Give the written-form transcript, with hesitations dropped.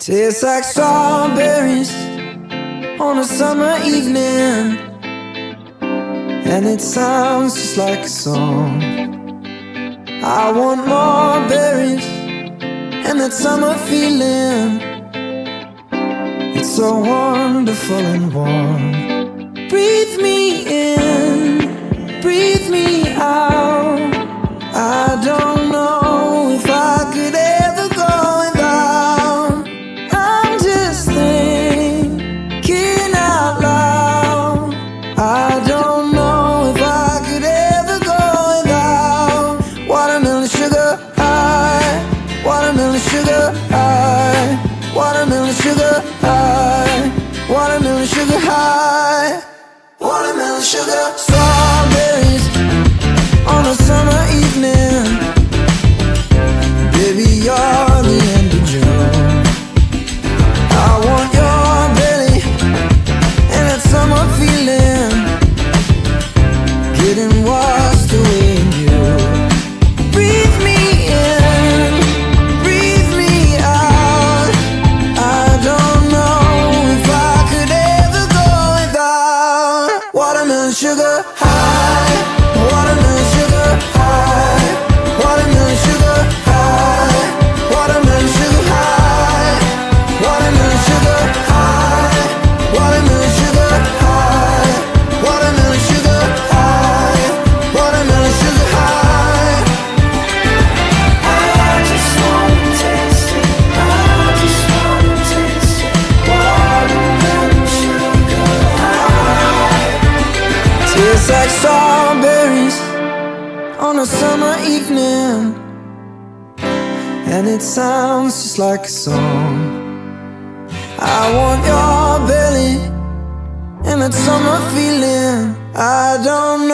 Tastes like strawberries on a summer evening, and it sounds just like a song. I want more berries and that summer feeling. It's so wonderful and warm. Breathe me in, breathe me out. I don't know if I could ever go without. I'm just thinking out loud. I don't know if I could ever go without watermelon sugar high, watermelon sugar high, watermelon sugar high, watermelon sugar high, watermelon sugar. Strawberries on a summer evening, baby, you're the end of June. I want your belly and that summer feeling, getting washed away in you. Breathe me in, breathe me out. I don't know if I could ever go without watermelon sugar high, watermelon sugar high, watermelon sugar high, watermelon sugar high, watermelon sugar high, watermelon sugar high, watermelon sugar high, watermelon sugar high. I just wanna taste it, I just wanna taste it, watermelon sugar high. Tastes like strawberries on a summer evening, and it sounds just like a song. I want your belly and that summer feeling. I don't